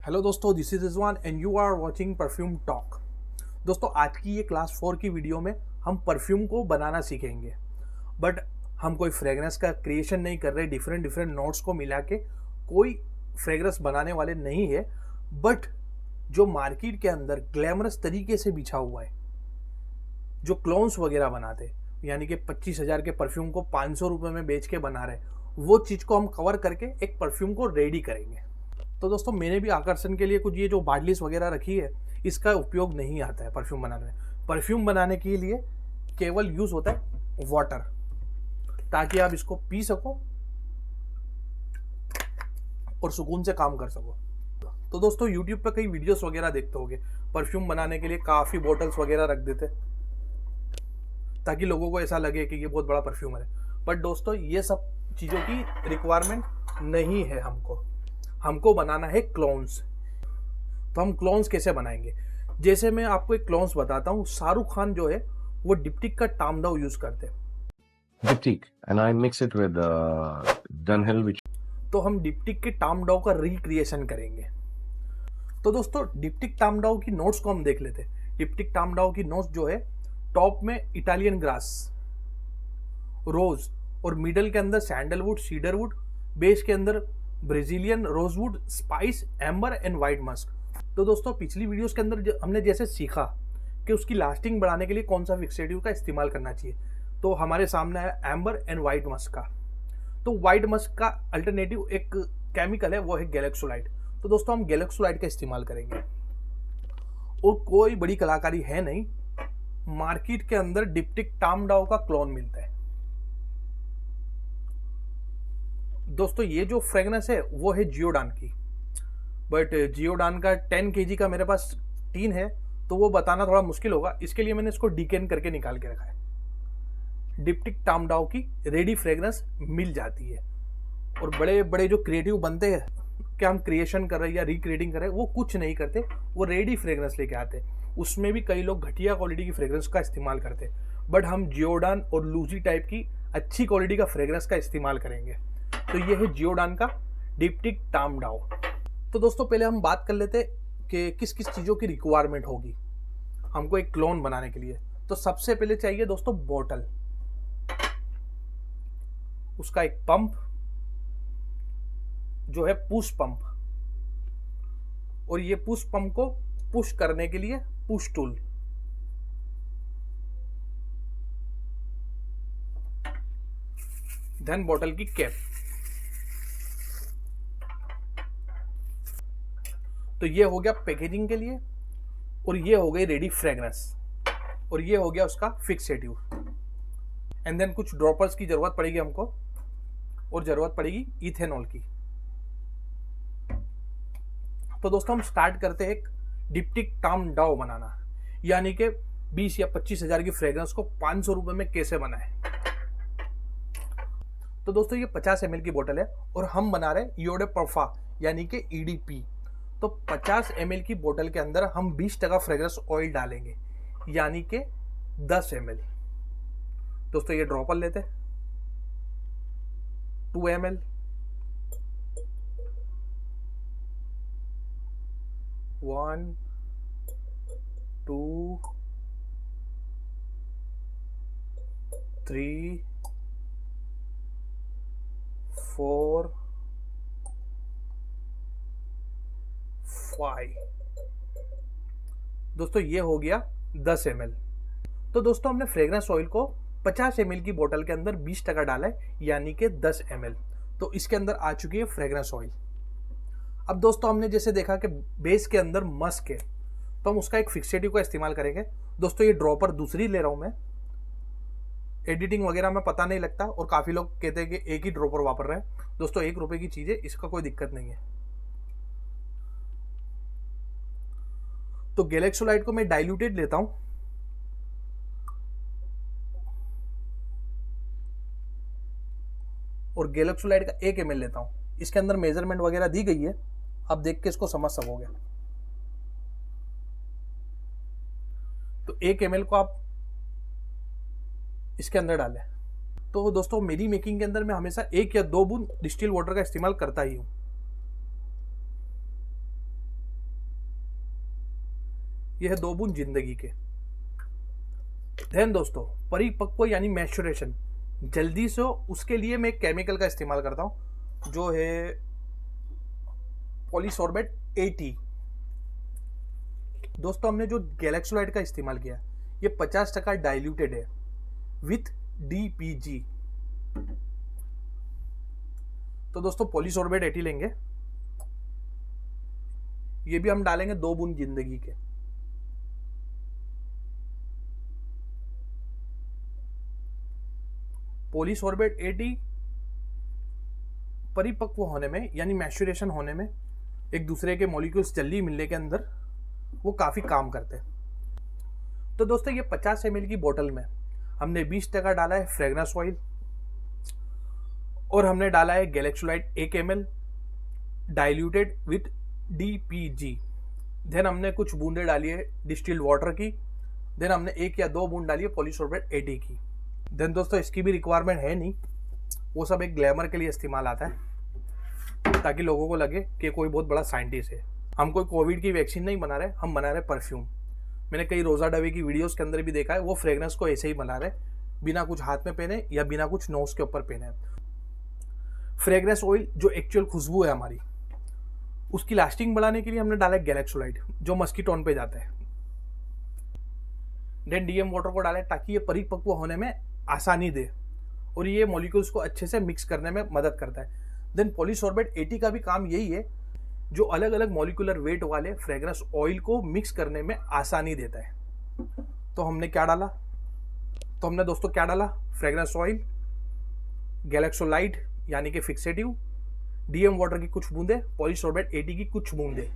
Hello दोस्तों, this is Rizwan and you are watching perfume talk. दोस्तों, आज की ये क्लास 4 की वीडियो में हम परफ्यूम को बनाना सीखेंगे। बट हम कोई फ्रेगरेंस का क्रिएशन नहीं कर रहे, डिफरेंट डिफरेंट नोट्स को मिला के कोई फ्रेगरेंस बनाने वाले नहीं है। बट जो मार्केट के अंदर ग्लैमरस तरीके से बिछा हुआ है, जो क्लोन्स वगैरह बनाते हैं, यानी कि 25,000 के परफ्यूम को 500 रुपये में बेच के बना रहे, वो चीज़ को हम कवर करके एक परफ्यूम को रेडी करेंगे। तो दोस्तों, मैंने भी आकर्षण के लिए कुछ ये जो बाटलीस वगैरह रखी है, इसका उपयोग नहीं आता है परफ्यूम बनाने में। परफ्यूम बनाने के लिए केवल यूज़ होता है वाटर, ताकि आप इसको पी सको और सुकून से काम कर सको। तो दोस्तों, यूट्यूब पर कई वीडियोस वगैरह देखते होगे, परफ्यूम बनाने के लिए काफ़ी बॉटल्स वगैरह रख देते ताकि लोगों को ऐसा लगे कि ये बहुत बड़ा परफ्यूमर है। बट दोस्तों, ये सब चीज़ों की रिक्वायरमेंट नहीं है। हमको बनाना है क्लोन्स। तो हम क्लोन्स कैसे बनाएंगे? जैसे मैं आपको एक क्लोन्स बताता हूँ। शाहरुख खान जो है वो डिप्टिक का टामडाउ यूज करते हैं। Diptyque, and I mix it with Dunhill, which तो हम डिप्टिक के टामडाउ का रिक्रिएशन करेंगे। तो दोस्तों, डिप्टिक टामडाउ की नोट्स को हम देख लेते हैं। डिप्टिक टामडाउ की नोट्स जो है, टॉप में इटालियन ग्रास, रोज, और मिडल के अंदर सैंडलवुड, सीडरवुड, बेस के अंदर Brazilian rosewood, spice, amber and white Musk. तो दोस्तों, पिछली वीडियोस के अंदर हमने जैसे सीखा कि उसकी लास्टिंग बढ़ाने के लिए कौन सा फिक्सेटिव का इस्तेमाल करना चाहिए, तो हमारे सामने है एम्बर एंड वाइट मस्क का। तो वाइट मस्क का अल्टरनेटिव एक केमिकल है, वो है गैलेक्सोलाइट। तो दोस्तों, हम गैलेक्सोलाइट का इस्तेमाल करेंगे। और कोई बड़ी कलाकारी है नहीं, मार्केट के अंदर डिप्टिक टामडाउ का क्लोन मिलता है। दोस्तों, ये जो फ्रेगनेंस है वो है जियोडान की। बट जियोडान का 10 kg का मेरे पास टीन है, तो वो बताना थोड़ा मुश्किल होगा। इसके लिए मैंने इसको डीकेन करके निकाल के रखा है। डिप्टिक टामडाउ की रेडी फ्रेगनेंस मिल जाती है। और बड़े बड़े जो क्रिएटिव बनते हैं कि हम क्रिएशन कर रहे हैं या रिक्रिएटिंग कर रहे हैं, वो कुछ नहीं करते, वो रेडी फ्रेगनेंस लेके आते हैं। उसमें भी कई लोग घटिया क्वालिटी की फ्रेगरेंस का इस्तेमाल करते हैं। बट हम जियोडान और लूजी टाइप की अच्छी क्वालिटी का फ्रेगरेंस का इस्तेमाल करेंगे। तो ये है जियोडान का डिप्टिक टामडाउ। तो दोस्तों, पहले हम बात कर लेते कि किस किस चीज़ों की रिक्वायरमेंट होगी हमको एक क्लोन बनाने के लिए। तो सबसे पहले चाहिए दोस्तों बॉटल, उसका एक पंप जो है पुश पंप, और ये पुश पंप को पुश करने के लिए पुश टूल, देन बॉटल की कैप। तो ये हो गया पैकेजिंग के लिए, और ये हो गई रेडी फ्रेगनेंस, और ये हो गया उसका फिक्सेटिव। एंड देन कुछ ड्रॉपर्स की जरूरत पड़ेगी हमको, और जरूरत पड़ेगी इथेनॉल की। तो दोस्तों, हम स्टार्ट करते हैं एक डिप्टिक टामडाउ बनाना, यानी कि 20 या 25,000 की फ्रेगरेंस को 500 रुपये में कैसे बनाए। तो दोस्तों, ये 50 ml की बोतल है, और हम बना रहे हैं ईओ डे परफा, यानी कि ईडीपी। तो 50 ml की बोतल के अंदर हम 20% फ्रेगरेंस ऑयल डालेंगे, यानी कि 10 ml। दोस्तों, ये ड्रॉपर लेते हैं, 2 ml, 1, 2, 3, 4, 5। दोस्तों, ये हो गया 10 ml। तो दोस्तों, हमने फ्रेगरेंस ऑयल को 50 ml की बोतल के अंदर 20% डाला है, यानी कि 10 ml। तो इसके अंदर आ चुकी है फ्रेगरेंस ऑयल। अब दोस्तों, हमने जैसे देखा कि बेस के अंदर मस्क है, तो हम उसका एक फिक्सेटिव का इस्तेमाल करेंगे। दोस्तों, ये ड्रॉपर दूसरी ले रहा हूं मैं, एडिटिंग वगैरह में पता नहीं लगता, और काफ़ी लोग कहते हैं कि एक ही ड्रॉपर वापर रहे हैं। दोस्तों, 1 रुपये की चीज़ है, इसका कोई दिक्कत नहीं है। तो गैलेक्सोलाइट को मैं डाइल्यूटेड लेता हूं, और गैलेक्सोलाइट का 1 ml लेता हूं। इसके अंदर मेजरमेंट वगैरह दी गई है, आप देख के इसको समझ सकोगे। तो 1 ml को आप इसके अंदर डालें। तो दोस्तों, मेरी मेकिंग के अंदर मैं हमेशा 1 या 2 बूंद डिस्टिल वाटर का इस्तेमाल करता ही हूँ। ये है 2 बूंद जिंदगी के। ध्यान दोस्तों, परिपक्व यानी मैच्योरेशन जल्दी से, उसके लिए मैं एक केमिकल का इस्तेमाल करता हूं जो है पॉलीसॉर्बेट 80। दोस्तों हमने जो गैलेक्सोलाइट का इस्तेमाल किया ये 50% डाइल्यूटेड है विथ DPG। तो दोस्तों पॉलीसॉर्बेट 80 लेंगे, ये भी हम डालेंगे 2 बूंद जिंदगी के। पॉलीसॉर्बेट 80 परिपक्व होने में यानी मैच्योरेशन होने में, एक दूसरे के मॉलिक्यूल्स जल्दी मिलने के अंदर वो काफ़ी काम करते हैं। तो दोस्तों ये 50 ml की बोतल में हमने 20% डाला है फ्रेगनेंस ऑयल और हमने डाला है Galaxolide 1 ml diluted with DPG। Then हमने कुछ बूंदे डाली है डिस्टिल्ड वाटर की। देन हमने 1 या 2 बूंद डाली है पॉलीसॉर्बेट 80 की। देन दोस्तों इसकी भी रिक्वायरमेंट है नहीं, वो सब एक ग्लैमर के लिए इस्तेमाल आता है ताकि लोगों को लगे कि कोई बहुत बड़ा साइंटिस्ट है। हम कोई कोविड की वैक्सीन नहीं बना रहे, हम बना रहे परफ्यूम। मैंने कई रोजा डवे की वीडियोस के अंदर भी देखा है, वो फ्रेगनेंस को ऐसे ही बना रहे, बिना कुछ हाथ में पहने या बिना कुछ नोज के ऊपर पहने। फ्रेगनेंस ऑयल जो एक्चुअल खुशबू है हमारी, उसकी लास्टिंग बढ़ाने के लिए हमने डाला है गैलेक्सोलाइट जो मस्कीटोन पे जाता है। देन DM वाटर को डालें ताकि ये परिपक्व होने में आसानी दे और ये मॉलिक्यूल्स को अच्छे से मिक्स करने में मदद करता है। देन पॉलीसॉर्बेट 80 का भी काम यही है, जो अलग अलग मॉलिक्यूलर वेट वाले फ्रेगरेंस ऑयल को मिक्स करने में आसानी देता है। तो हमने क्या डाला, तो हमने दोस्तों क्या डाला, फ्रेगरेंस ऑयल, गैलेक्सोलाइट यानी कि फिक्सेटिव, DM वाटर की कुछ बूंदे, पॉलीसॉर्बेट 80 की कुछ बूंदे।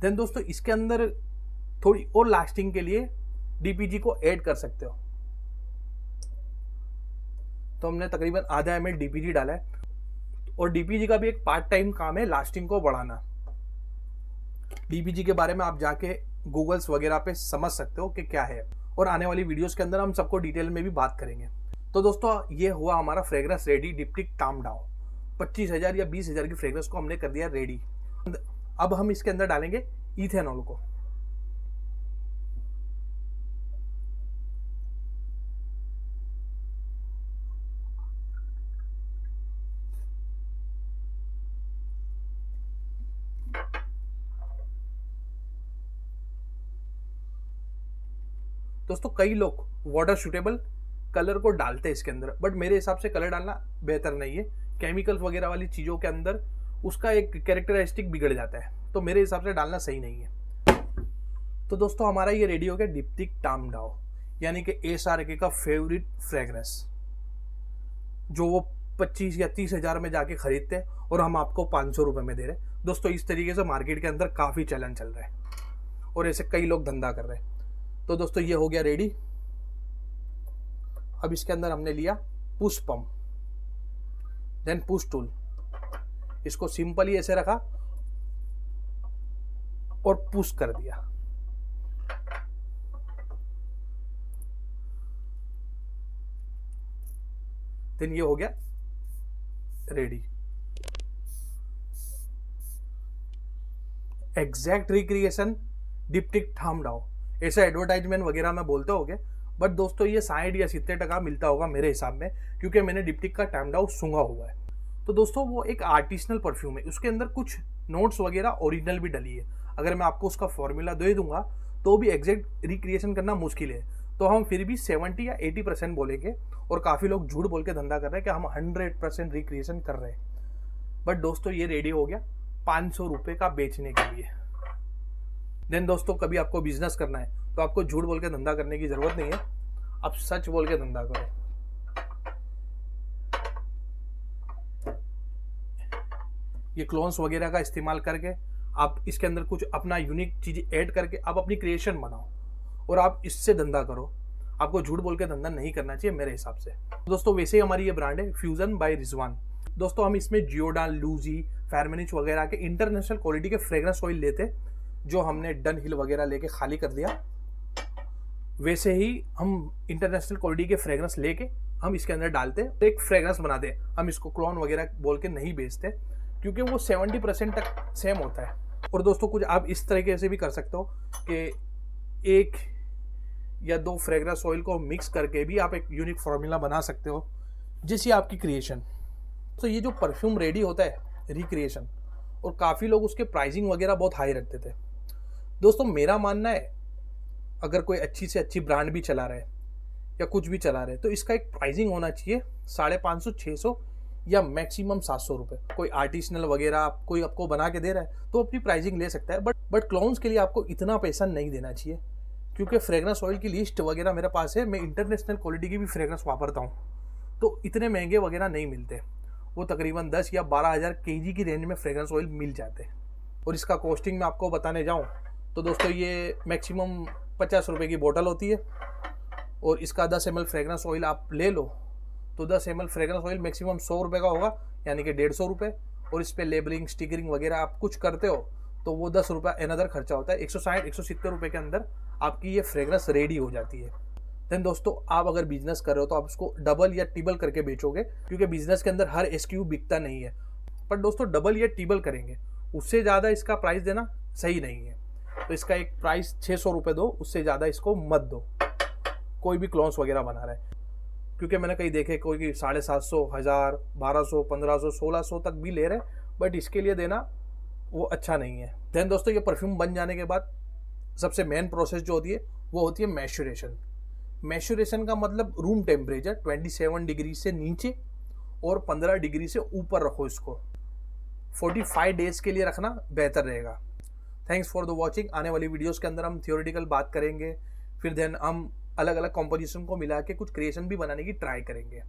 देन दोस्तों इसके अंदर थोड़ी और लास्टिंग के लिए DPG को ऐड कर सकते हो। तो हमने तकरीबन आधा ml DPG डाला है और DPG का भी एक पार्ट टाइम काम है लास्टिंग को बढ़ाना। DPG के बारे में आप जाके गूगल्स वगैरह पे समझ सकते हो कि क्या है, और आने वाली वीडियोस के अंदर हम सबको डिटेल में भी बात करेंगे। तो दोस्तों ये हुआ हमारा फ्रेग्रेंस रेडी डिप्टिक टाम डाउ। 25,000 या 20,000 की फ्रेग्रेंस को हमने कर दिया रेडी। अब हम इसके अंदर डालेंगे इथेनॉल को। दोस्तों कई लोग वाटर सूटेबल कलर को डालते हैं इसके अंदर, बट मेरे हिसाब से कलर डालना बेहतर नहीं है। केमिकल्स वगैरह वाली चीज़ों के अंदर उसका एक कैरेक्टरिस्टिक बिगड़ जाता है, तो मेरे हिसाब से डालना सही नहीं है। तो दोस्तों हमारा ये रेडी हो गया डिप्टिक टाम डाउ, यानी कि SRK का फेवरेट फ्रेग्रेंस, जो वो 25 या 30,000 में जाके खरीदते हैं और हम आपको 500 रुपये में दे रहे हैं। दोस्तों इस तरीके से मार्केट के अंदर काफ़ी चलन चल रहा है और ऐसे कई लोग धंधा कर रहे हैं। तो दोस्तों ये हो गया रेडी। अब इसके अंदर हमने लिया push pump, then push tool, इसको सिंपली ऐसे रखा और पुश कर दिया। देन ये हो गया रेडी। एग्जैक्ट रिक्रिएशन डिप्टिक टाम डाउ, ऐसा एडवर्टाइजमेंट वगैरह में बोलते होगे, बट दोस्तों ये 60 या 70% मिलता होगा मेरे हिसाब में, क्योंकि मैंने डिप्टिक का टाम डाउ सूंघा हुआ है। तो दोस्तों वो एक आर्टिसनल परफ्यूम है, उसके अंदर कुछ नोट्स वगैरह ओरिजिनल भी डली है। अगर मैं आपको उसका फॉर्मूला दे दूंगा तो भी एग्जैक्ट रिक्रिएशन करना मुश्किल है, तो हम फिर भी 70 या 80% बोलेंगे। और काफ़ी लोग झूठ बोल के धंधा कर रहे हैं कि हम 100% रिक्रिएशन कर रहे हैं, बट दोस्तों ये रेडी हो गया 500 रुपये का बेचने के लिए। देन दोस्तों कभी आपको बिजनेस करना है तो आपको झूठ बोल के धंधा करने की जरूरत नहीं है, आप सच बोल के धंधा करो। ये क्लोन्स वगैरह का इस्तेमाल करके आप इसके अंदर कुछ अपना यूनिक चीज ऐड करके आप अपनी क्रिएशन बनाओ और आप इससे धंधा करो। आपको झूठ बोल के धंधा नहीं करना चाहिए मेरे हिसाब से। दोस्तों वैसे ही हमारी ये ब्रांड है फ्यूजन बाय रिजवान। दोस्तों हम इसमें जियोडान, लूजी, फेरमेनिच वगैरह के इंटरनेशनल क्वालिटी के फ्रेग्रेंस ऑयल लेते, जो हमने डन हिल वगैरह लेके खाली कर दिया। वैसे ही हम इंटरनेशनल क्वालिटी के फ्रेग्रेंस लेके हम इसके अंदर डालते, एक फ्रेग्रेंस बनाते। हम इसको क्लोन वगैरह बोल के नहीं बेचते, क्योंकि वो 70% तक सेम होता है। और दोस्तों कुछ आप इस तरीके से भी कर सकते हो कि 1 या 2 फ्रेग्रेंस ऑयल को मिक्स करके भी आप एक यूनिक फार्मूला बना सकते हो, जैसी आपकी क्रिएशन। तो ये जो परफ्यूम रेडी होता है रिक्रिएशन, और काफ़ी लोग उसके प्राइसिंग वगैरह बहुत हाई रखते थे। दोस्तों मेरा मानना है, अगर कोई अच्छी से अच्छी ब्रांड भी चला रहा है या कुछ भी चला रहे हैं, तो इसका एक प्राइसिंग होना चाहिए 550, 600 या मैक्सिमम 700 रुपये। कोई आर्टिसनल वगैरह कोई आपको बना के दे रहा है तो अपनी प्राइसिंग ले सकता है, बट क्लोन्स के लिए आपको इतना पैसा नहीं देना चाहिए, क्योंकि फ्रेग्रेंस ऑयल की लिस्ट वगैरह मेरे पास है। मैं इंटरनेशनल क्वालिटी की भी फ्रेग्रेंस वापरता हूँ, तो इतने महंगे वगैरह नहीं मिलते। वो तकरीबन 10 या 12,000 kg की रेंज में फ्रेग्रेंस ऑयल मिल जाते हैं। और इसका कॉस्टिंग मैं आपको बताने जाऊँ तो दोस्तों ये मैक्सिमम 50 रुपये की बोतल होती है, और इसका 10 ml फ्रेग्रेंस ऑयल आप ले लो तो 10 ml फ्रेग्रेंस ऑयल मैक्सिमम 100 रुपये का होगा, यानी कि 150 रुपये। और इस पर लेबलिंग, स्टिकरिंग वगैरह आप कुछ करते हो तो वो 10 रुपये अनदर खर्चा होता है। 160-170 रुपये के अंदर आपकी ये फ्रेग्रेंस रेडी हो जाती है। देन दोस्तों आप अगर बिजनेस कर रहे हो तो आप इसको डबल या ट्रिपल करके बेचोगे, क्योंकि बिजनेस के अंदर हर SKU बिकता नहीं है। पर दोस्तों डबल या ट्रिपल करेंगे, उससे ज़्यादा इसका प्राइस देना सही नहीं है। तो इसका एक प्राइस 600 रुपये दो, उससे ज़्यादा इसको मत दो कोई भी क्लोन्स वगैरह बना रहा है। क्योंकि मैंने कहीं देखे कोई 750, 1000, 1200, 1500, 1600 तक भी ले रहे, बट इसके लिए देना वो अच्छा नहीं है। देन दोस्तों ये परफ्यूम बन जाने के बाद सबसे मेन प्रोसेस जो होती है वो होती है मैच्योरेशन। मैच्योरेशन का मतलब रूम टेम्परेचर 27 डिग्री से नीचे और 15 डिग्री से ऊपर रखो इसको। 45 डेज के लिए रखना बेहतर रहेगा। Thanks for the watching. आने वाली वीडियोस के अंदर हम थियोरेटिकल बात करेंगे, फिर देन हम अलग अलग कॉम्पोजिशन को मिला के कुछ क्रिएशन भी बनाने की ट्राई करेंगे।